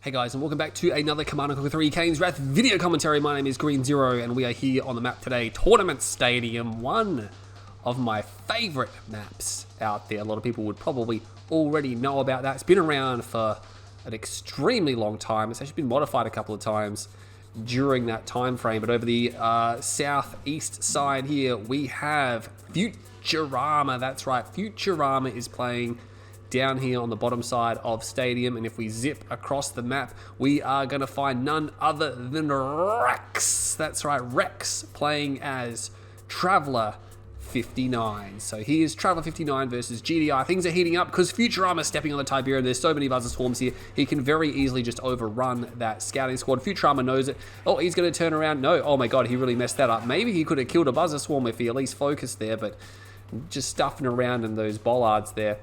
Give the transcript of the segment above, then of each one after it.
Hey guys, and welcome back to another Command & Conquer 3 Kane's Wrath video commentary. My name is Green Zero, and we are here on the map today, Tournament Stadium, one of my favourite maps out there. A lot of people would probably already know about that. It's been around for an extremely long time. It's actually been modified a couple of times during that time frame, but over the southeast side here, we have Futurama. That's right, Futurama is playing down here on the bottom side of Stadium, and if we zip across the map, we are going to find none other than Rex. That's right, Rex playing as Traveler 59. So here's Traveler 59 versus GDI. Things are heating up because Futurama is stepping on the Tiberium. There's so many buzzer swarms here. He can very easily just overrun that scouting squad. Futurama knows it. Oh, he's going to turn around. No, oh my god, he really messed that up. Maybe he could have killed a buzzer swarm if he at least focused there, but just stuffing around in those bollards there.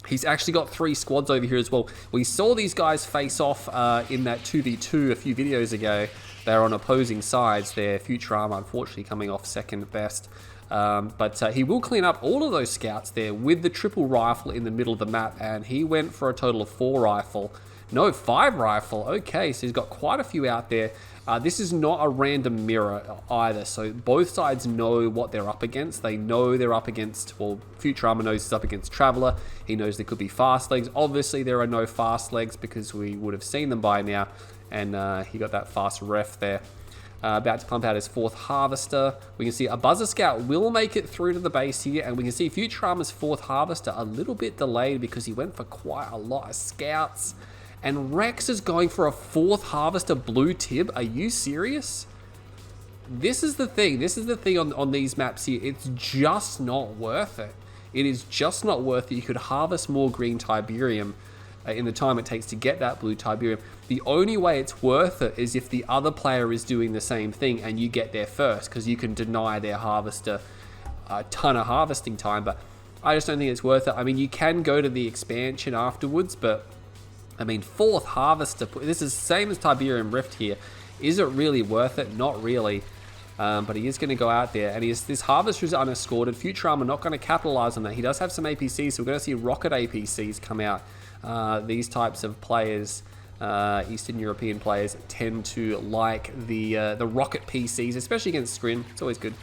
He's actually got 3 squads over here as well. We saw these guys face off in that 2v2 a few videos ago. They're on opposing sides there. Futurama, unfortunately, coming off second best. But he will clean up all of those scouts there with the triple rifle in the middle of the map. And he went for a total of 4 rifle. No, 5 rifle. Okay, so he's got quite a few out there. This is not a random mirror either, so both sides know what they're up against. They know they're up against, well, Futurama knows he's up against Traveler. He knows there could be fast legs. Obviously, there are no fast legs because we would have seen them by now, and he got that fast ref there. About to pump out his 4th Harvester. We can see a Buzzer Scout will make it through to the base here, and we can see Futurama's 4th Harvester a little bit delayed because he went for quite a lot of scouts. And Rex is going for a 4th Harvester blue tib. Are you serious? This is the thing. This is the thing on these maps here. It's just not worth it. It is just not worth it. You could harvest more green Tiberium in the time it takes to get that blue Tiberium. The only way it's worth it is if the other player is doing the same thing and you get there first, because you can deny their harvester a ton of harvesting time. But I just don't think it's worth it. I mean, you can go to the expansion afterwards, but I mean, 4th Harvester, this is the same as Tiberium Rift here. Is it really worth it? Not really. But he is going to go out there, and this Harvester is unescorted. Futurama not going to capitalize on that. He does have some APCs, so we're going to see rocket APCs come out. These types of players, Eastern European players, tend to like the rocket PCs, especially against Scrin. It's always good.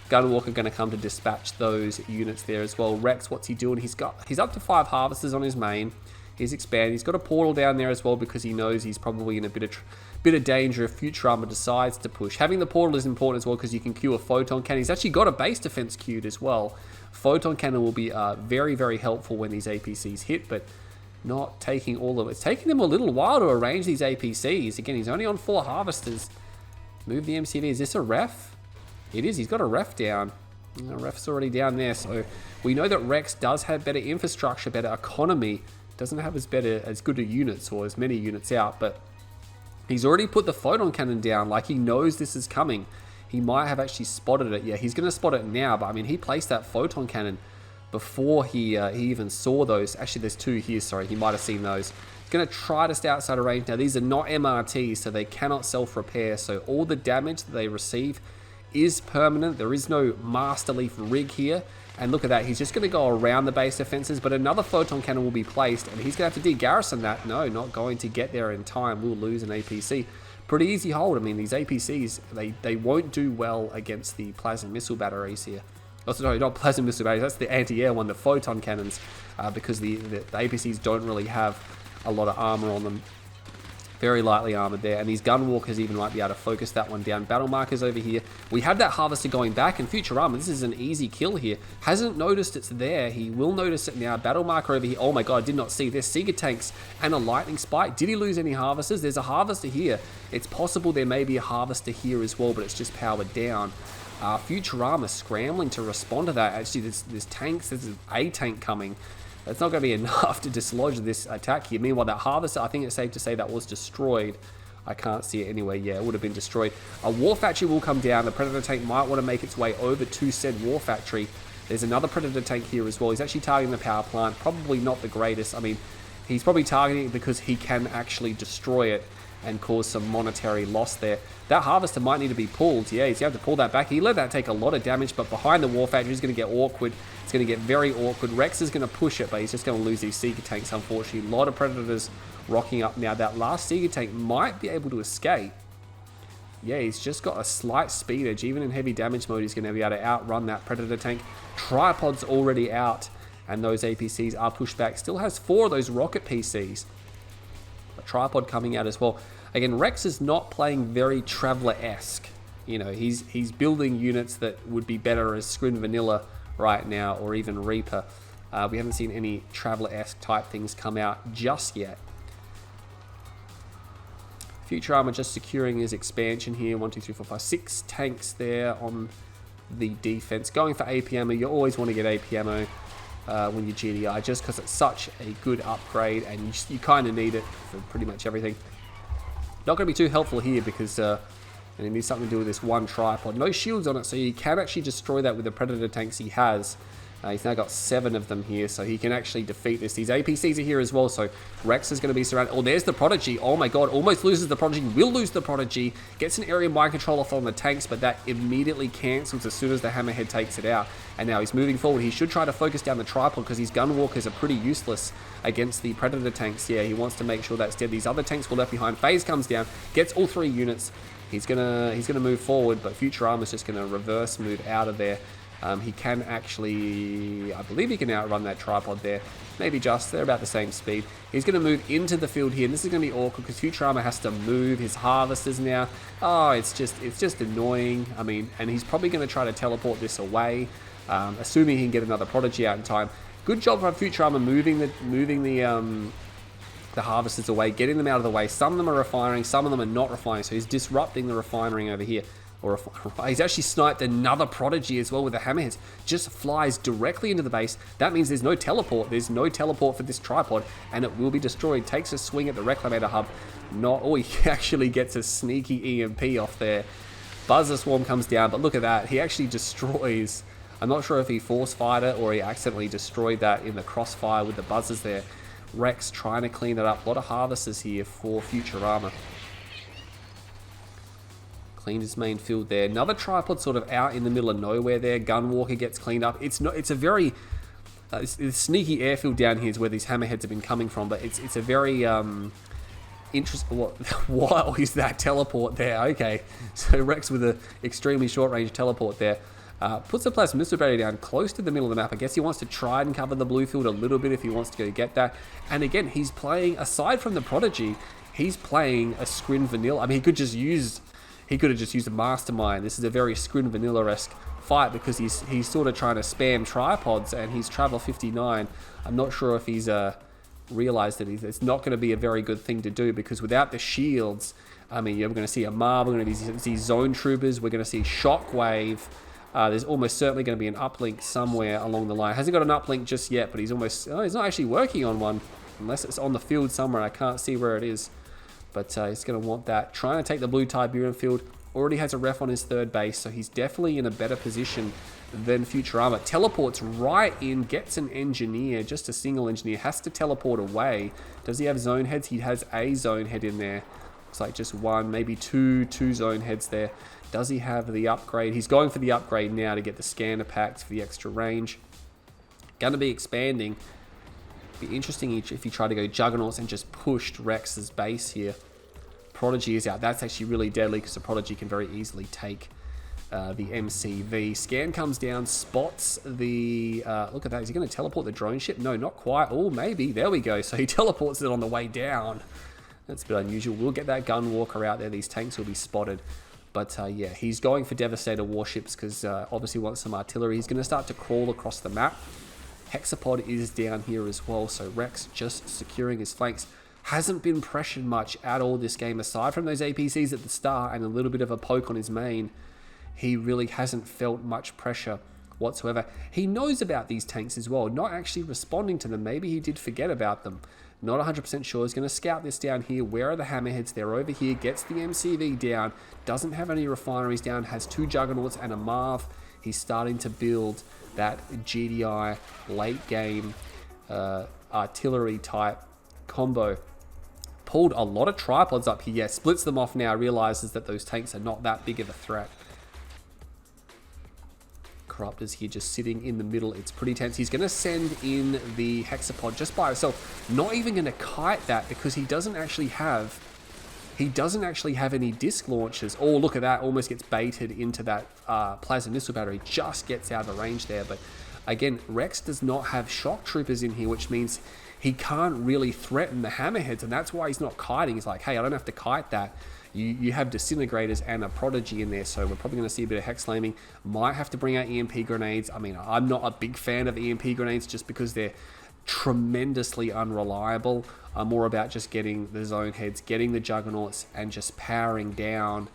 Gunwalker going to come to dispatch those units there as well. Rex, what's he doing? He's up to 5 Harvesters on his main. He's expanding. He's got a portal down there as well because he knows he's probably in a bit of danger if Futurama decides to push. Having the portal is important as well because you can queue a photon cannon. He's actually got a base defense queued as well. Photon cannon will be very, very helpful when these APCs hit, but not taking all of it. It's taking them a little while to arrange these APCs. Again, he's only on 4 Harvesters. Move the MCV. Is this a ref? It is. He's got a ref down. The ref's already down there, so we know that Rex does have better infrastructure, better economy. Doesn't have as good a units or as many units out, but he's already put the photon cannon down. Like, he knows this is coming. He might have actually spotted it. Yeah, he's going to spot it now, but I mean, he placed that photon cannon before he even saw those. Actually, there's 2 here, sorry. He might have seen those. He's going to try to stay outside of range. Now, these are not MRTs, so they cannot self-repair, so all the damage that they receive is permanent. There is no Master Leaf rig here. And look at that, he's just going to go around the base defenses, but another photon cannon will be placed, and he's going to have to de-garrison that. No, not going to get there in time. We'll lose an APC. Pretty easy hold. I mean, these APCs, they won't do well against the plasma missile batteries here. Oh, sorry, not plasma missile batteries, that's the anti-air one, the photon cannons, because the APCs don't really have a lot of armor on them. Very lightly armored there, and these gunwalkers even might be able to focus that one down. Battle markers over here. We have that Harvester going back, and Futurama, this is an easy kill here. Hasn't noticed it's there. He will notice it now. Battle marker over here. Oh my god, I did not see this. Seeger tanks and a lightning spike. Did he lose any Harvesters? There's a Harvester here. It's possible there may be a Harvester here as well, but it's just powered down. Futurama scrambling to respond to that. Actually, there's tanks. There's a tank coming. It's not going to be enough to dislodge this attack here. Meanwhile, that Harvester, I think it's safe to say that was destroyed. I can't see it anyway. Yeah, it would have been destroyed. A War Factory will come down. The Predator tank might want to make its way over to said War Factory. There's another Predator tank here as well. He's actually targeting the power plant. Probably not the greatest. I mean, he's probably targeting it because he can actually destroy it and cause some monetary loss there. That Harvester might need to be pulled. Yeah, he's going to have to pull that back. He let that take a lot of damage, but behind the War Factory is going to get awkward. It's going to get very awkward. Rex is going to push it, but he's just going to lose these Seeker tanks, unfortunately. A lot of Predators rocking up now. That last Seeger tank might be able to escape. Yeah, he's just got a slight speed edge. Even in heavy damage mode, he's going to be able to outrun that Predator tank. Tripod's already out, and those APCs are pushed back. Still has 4 of those rocket PCs. A Tripod coming out as well. Again, Rex is not playing very Traveler-esque. You know, he's building units that would be better as Scrin Vanilla right now, or even Reaper. We haven't seen any Traveler-esque type things come out just yet. Futurama just securing his expansion here. 1, 2, 3, 4, 5, 6 tanks there on the defense. Going for AP ammo. You always want to get AP ammo when you're GDI, just because it's such a good upgrade, and you kind of need it for pretty much everything. Not going to be too helpful here because and it needs something to do with this one tripod. No shields on it, so you can actually destroy that with the Predator tanks he has. He's now got 7 of them here, so he can actually defeat this. These APCs are here as well, so Rex is going to be surrounded. Oh, there's the Prodigy. Oh my god, almost loses the Prodigy. Will lose the Prodigy. Gets an area mind control off on the tanks, but that immediately cancels as soon as the Hammerhead takes it out. And now he's moving forward. He should try to focus down the tripod because his Gunwalkers are pretty useless against the Predator tanks. Yeah, he wants to make sure that's dead. These other tanks were left behind. FaZe comes down, gets all 3 units. He's gonna move forward, but Futurama's just gonna reverse move out of there. He can actually, I believe he can outrun that tripod there. Maybe just, they're about the same speed. He's going to move into the field here, and this is going to be awkward because Futurama has to move his harvesters now. Oh, it's just annoying. I mean, and he's probably going to try to teleport this away, assuming he can get another Prodigy out in time. Good job from Futurama moving the harvesters away, getting them out of the way. Some of them are refiring, some of them are not refiring, so he's disrupting the refinery over here. He's actually sniped another Prodigy as well with the Hammerheads. Just flies directly into the base. That means there's no teleport. There's no teleport for this tripod, and it will be destroyed. Takes a swing at the Reclamator hub. Oh, he actually gets a sneaky EMP off there. Buzzer Swarm comes down, but look at that. He actually destroys. I'm not sure if he force fired it or he accidentally destroyed that in the crossfire with the buzzers there. Rex trying to clean it up. A lot of harvesters here for Futurama. Cleaned his main field there. Another tripod sort of out in the middle of nowhere there. Gunwalker gets cleaned up. It's a very sneaky airfield down here is where these Hammerheads have been coming from, but it's a very interesting. What is that teleport there? Okay, so Rex with an extremely short range teleport there. Puts the plasma missile barrier down close to the middle of the map. I guess he wants to try and cover the blue field a little bit if he wants to go get that. And again, he's playing, aside from the Prodigy, he's playing a Scrin Vanilla. I mean, he could have just used a Mastermind. This is a very Scrin Vanilla-esque fight because he's sort of trying to spam tripods, and he's Travel 59. I'm not sure if he's realized that it's not going to be a very good thing to do because without the shields, I mean, you're going to see a Marb, we're going to see Zone Troopers, we're going to see Shockwave. There's almost certainly going to be an uplink somewhere along the line. Hasn't got an uplink just yet, but he's not actually working on one unless it's on the field somewhere. I can't see where it is. But he's going to want that. Trying to take the blue Tiberium field. Already has a ref on his 3rd base, so he's definitely in a better position than Futurama. Teleports right in, gets an engineer, just a single engineer. Has to teleport away. Does he have zone heads? He has a zone head in there. Looks like just 1, maybe two zone heads there. Does he have the upgrade? He's going for the upgrade now to get the scanner packs for the extra range. Going to be expanding. Be interesting if you try to go Juggernauts and just pushed Rex's base here. Prodigy is out. That's actually really deadly because the Prodigy can very easily take the MCV. Scan comes down, spots the... look at that. Is he going to teleport the drone ship? No, not quite. Oh, maybe. There we go. So he teleports it on the way down. That's a bit unusual. We'll get that Gunwalker out there. These tanks will be spotted. But yeah, he's going for Devastator warships because obviously wants some artillery. He's going to start to crawl across the map. Hexapod is down here as well, so Rex just securing his flanks. Hasn't been pressured much at all this game, aside from those APCs at the start and a little bit of a poke on his main. He really hasn't felt much pressure whatsoever. He knows about these tanks as well, not actually responding to them. Maybe he did forget about them. Not 100% sure. He's going to scout this down here. Where are the Hammerheads? They're over here. Gets the MCV down. Doesn't have any refineries down. Has 2 Juggernauts and a Marv. He's starting to build that GDI late game artillery type combo. Pulled a lot of tripods up here. Yeah, splits them off now. Realizes that those tanks are not that big of a threat. Corruptors here just sitting in the middle. It's pretty tense. He's going to send in the Hexapod just by itself. Not even going to kite that because he doesn't actually have any disc launchers. Oh, look at that. Almost gets baited into that plasma missile battery. Just gets out of range there. But again, Rex does not have shock troopers in here, which means he can't really threaten the hammerheads. And that's why he's not kiting. He's like, hey, I don't have to kite that. You have disintegrators and a prodigy in there, so we're probably going to see a bit of hex flaming. Might have to bring out EMP grenades. I mean, I'm not a big fan of EMP grenades just because they're tremendously unreliable. I'm more about just getting the zone heads, getting the juggernauts, and just powering down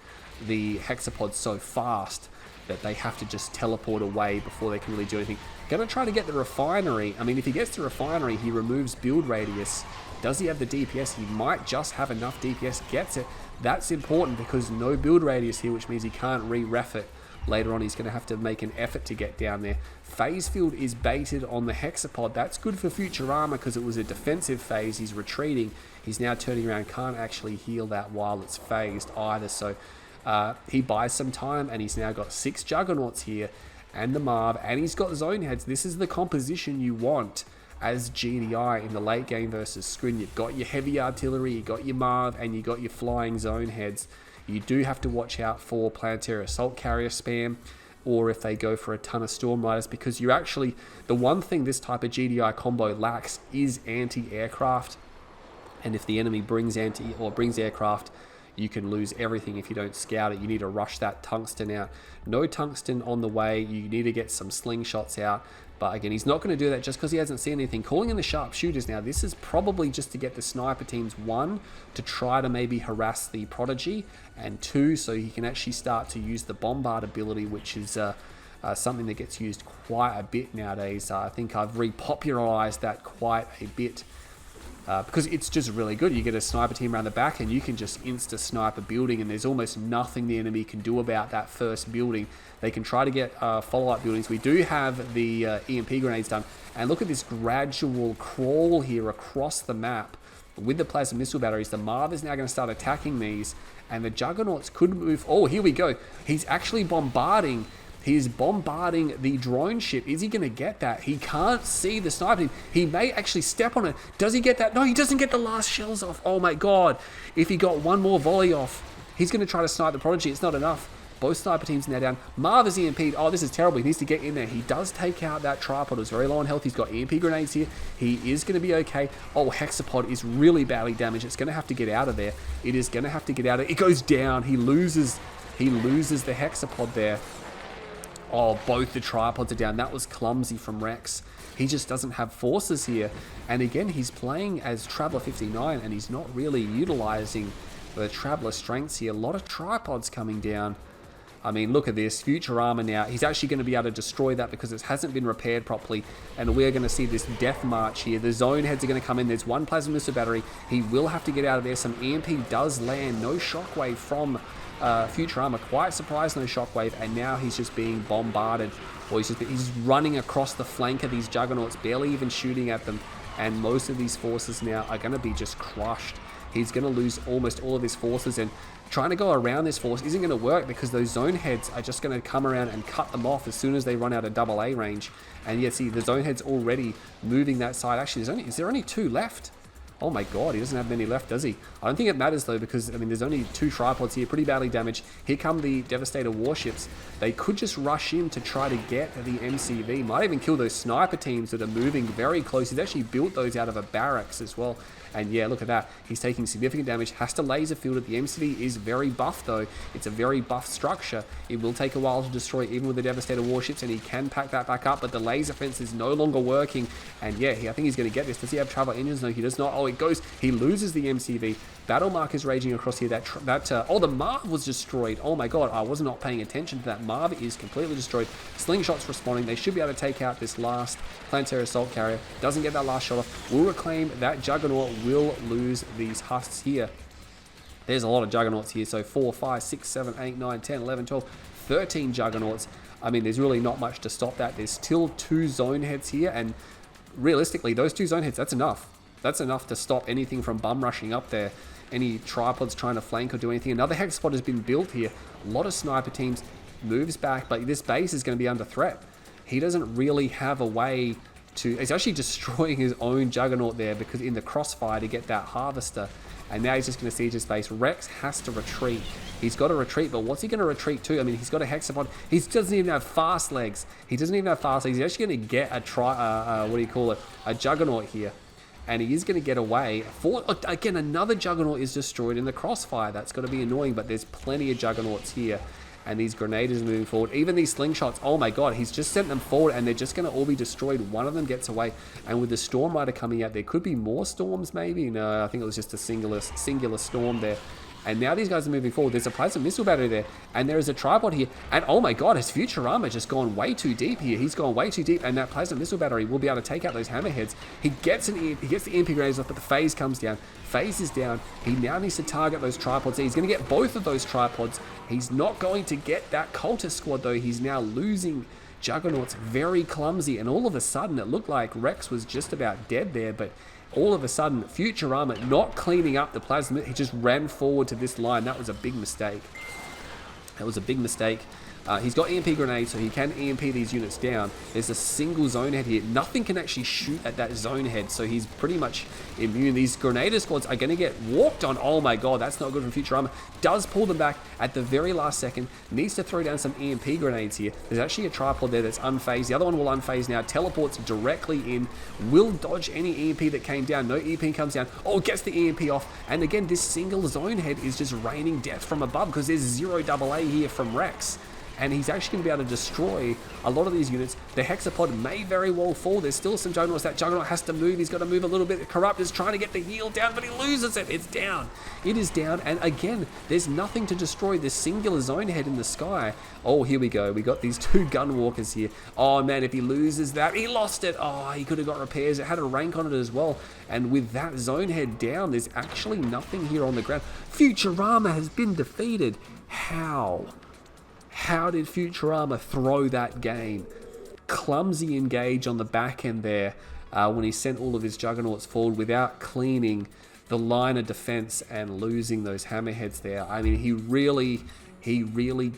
the hexapods so fast that they have to just teleport away before they can really do anything. Going to try to get the refinery. I mean, if he gets the refinery, he removes build radius. Does he have the DPS? He might just have enough DPS. Gets it. That's important because no build radius here, which means he can't re-ref it. Later on, he's going to have to make an effort to get down there. Phase field is baited on the hexapod. That's good for Futurama because it was a defensive phase. He's retreating. He's now turning around. Can't actually heal that while it's phased either. So he buys some time, and he's now got 6 juggernauts here and the Marv, and he's got zone heads. This is the composition you want as GDI in the late game versus Scrin. You've got your heavy artillery, you got your Marv, and you got your flying zone heads. You do have to watch out for planetary assault carrier spam, or if they go for a ton of storm riders, because you actually, the one thing this type of GDI combo lacks is anti-aircraft, and if the enemy brings aircraft, you can lose everything if you don't scout it. You need to rush that tungsten out. No tungsten on the way. You need to get some slingshots out. But again, he's not going to do that just because he hasn't seen anything. Calling in the sharpshooters now, this is probably just to get the sniper teams, 1, to try to maybe harass the prodigy, and 2, so he can actually start to use the bombard ability, which is something that gets used quite a bit nowadays. I think I've repopularized that quite a bit. Because it's just really good. You get a sniper team around the back and you can just insta-snipe a building, and there's almost nothing the enemy can do about that first building. They can try to get follow-up buildings. We do have the EMP grenades done. And look at this gradual crawl here across the map with the plasma missile batteries. The Marv is now going to start attacking these, and the Juggernauts could move. Oh, here we go. He's actually bombarding. He's bombarding the drone ship. Is he going to get that? He can't see the sniper team. He may actually step on it. Does he get that? No, he doesn't get the last shells off. Oh my god. If he got one more volley off, he's going to try to snipe the prodigy. It's not enough. Both sniper teams now down. Marv is EMP'd. Oh, this is terrible. He needs to get in there. He does take out that tripod. It's very low on health. He's got EMP grenades here. He is going to be okay. Oh, Hexapod is really badly damaged. It's going to have to get out of there. It is going to have to get out of it. It goes down. He loses the Hexapod there. Oh, both the tripods are down. That was clumsy from Rex. He just doesn't have forces here. And again, he's playing as Traveler 59, and he's not really utilizing the Traveler strengths here. A lot of tripods coming down. I mean, look at this. Futurama now. He's actually going to be able to destroy that because it hasn't been repaired properly. And we're going to see this death march here. The zone heads are going to come in. There's one plasma missile battery. He will have to get out of there. Some EMP does land. No shockwave from Futurama. Quite surprised, no shockwave. And now he's just being bombarded. Or he's running across the flank of these juggernauts, barely even shooting at them. And most of these forces now are going to be just crushed. He's going to lose almost all of his forces, and trying to go around this force isn't going to work because those zone heads are just going to come around and cut them off as soon as they run out of AA range. And yeah, see, the zone head's already moving that side. Actually, is there only 2 left? Oh my god, he doesn't have many left, does he? I don't think it matters though, because, I mean, there's only 2 tripods here, pretty badly damaged. Here come the Devastator warships. They could just rush in to try to get the MCV. Might even kill those sniper teams that are moving very close. He's actually built those out of a barracks as well. And yeah, look at that. He's taking significant damage. Has to laser field it. The MCV is very buff though. It's a very buff structure. It will take a while to destroy even with the Devastator warships, and he can pack that back up, but the laser fence is no longer working. And yeah, I think he's going to get this. Does he have travel engines? No, he does not. Oh, it goes. He loses the MCV. Battle mark is raging across here. Oh, the Marv was destroyed. Oh my god, I was not paying attention to that. Marv is completely destroyed. Slingshots responding. They should be able to take out this last planetary assault carrier. Doesn't get that last shot off. Will reclaim that Juggernaut. Will lose these husks here. There's a lot of Juggernauts here. So 4, 5, 6, 7, 8, 9, 10, 11, 12, 13 Juggernauts. I mean, there's really not much to stop that. There's still 2 zone heads here, and realistically, those 2 zone heads, that's enough. That's enough to stop anything from bum rushing up there. Any tripods trying to flank or do anything. Another hexapod has been built here. A lot of sniper teams. moves back, but this base is going to be under threat. He doesn't really have a way to... He's actually destroying his own Juggernaut there, because in the crossfire to get that Harvester, and now he's just going to siege his base. Rex has to retreat. He's got to retreat, but what's he going to retreat to? I mean, he's got a Hexapod. He doesn't even have fast legs. He doesn't even have fast legs. He's actually going to get a Juggernaut here. And he is going to get away. Again, another Juggernaut is destroyed in the crossfire. That's got to be annoying, but there's plenty of Juggernauts here. And these Grenadiers moving forward. Even these Slingshots, oh my god, he's just sent them forward and they're just going to all be destroyed. One of them gets away. And with the Storm Rider coming out, there could be more Storms maybe. No, I think it was just a singular Storm there. And now these guys are moving forward. There's a Plasma Missile Battery there. And there is a tripod here. And oh my god, his Futurama just gone way too deep here. He's gone way too deep. And that Plasma Missile Battery will be able to take out those Hammerheads. He gets the EMP grenades off, but the phase comes down. Phase is down. He now needs to target those tripods. He's going to get both of those tripods. He's not going to get that Cultist squad though. He's now losing Juggernauts, very clumsy. And all of a sudden, it looked like Rex was just about dead there, but all of a sudden, Futurama not cleaning up the plasma. He just ran forward to this line. That was a big mistake. That was a big mistake. He's got EMP grenades, so he can EMP these units down. There's a single zone head here. Nothing can actually shoot at that zone head, so he's pretty much immune. These Grenader squads are going to get walked on. Oh my god, that's not good from Futurama. Does pull them back at the very last second. Needs to throw down some EMP grenades here. There's actually a tripod there that's unfazed. The other one will unfaze now. Teleports directly in. Will dodge any EMP that came down. No EMP comes down. Oh, gets the EMP off. And again, this single zone head is just raining death from above because there's 0 AA here from Rex. And he's actually going to be able to destroy a lot of these units. The Hexapod may very well fall. There's still some Juggernauts. That Juggernaut has to move. He's got to move a little bit. Corrupt is trying to get the heal down, but he loses it. It's down. It is down. And again, there's nothing to destroy this singular zone head in the sky. Oh, here we go. We got these 2 Gunwalkers here. Oh, man, if he loses that, he lost it. Oh, he could have got repairs. It had a rank on it as well. And with that zone head down, there's actually nothing here on the ground. Futurama has been defeated. How? How did Futurama throw that game? Clumsy engage on the back end there when he sent all of his Juggernauts forward without cleaning the line of defense and losing those Hammerheads there. I mean, he really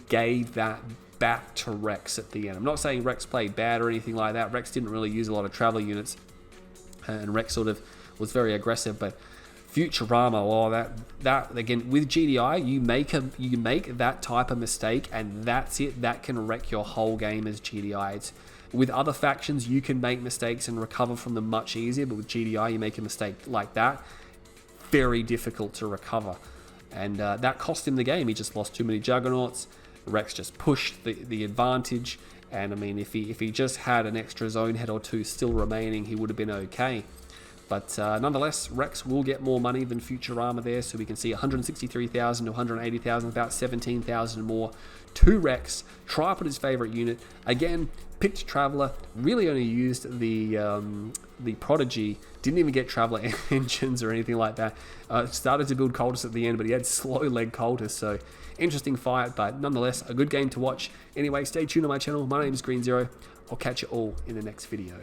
gave that back to Rex at the end. I'm not saying Rex played bad or anything like that. Rex didn't really use a lot of Traveler units, and Rex sort of was very aggressive, but Futurama, oh, that again, with GDI, you make that type of mistake, and that's it. That can wreck your whole game as GDI. With other factions, you can make mistakes and recover from them much easier, but with GDI, you make a mistake like that, very difficult to recover. And that cost him the game. He just lost too many Juggernauts. Rex just pushed the advantage, and I mean, if he just had an extra zone head or 2 still remaining, he would have been okay. But nonetheless, Rex will get more money than Futurama there, so we can see 163,000 to 180,000, about 17,000 more to Rex. Tripod his favorite unit. Again, picked Traveler, really only used the Prodigy, didn't even get Traveler engines or anything like that. Started to build Cultists at the end, but he had slow leg Cultists, so interesting fight, but nonetheless, a good game to watch. Anyway, stay tuned on my channel. My name is Green Zero. I'll catch you all in the next video.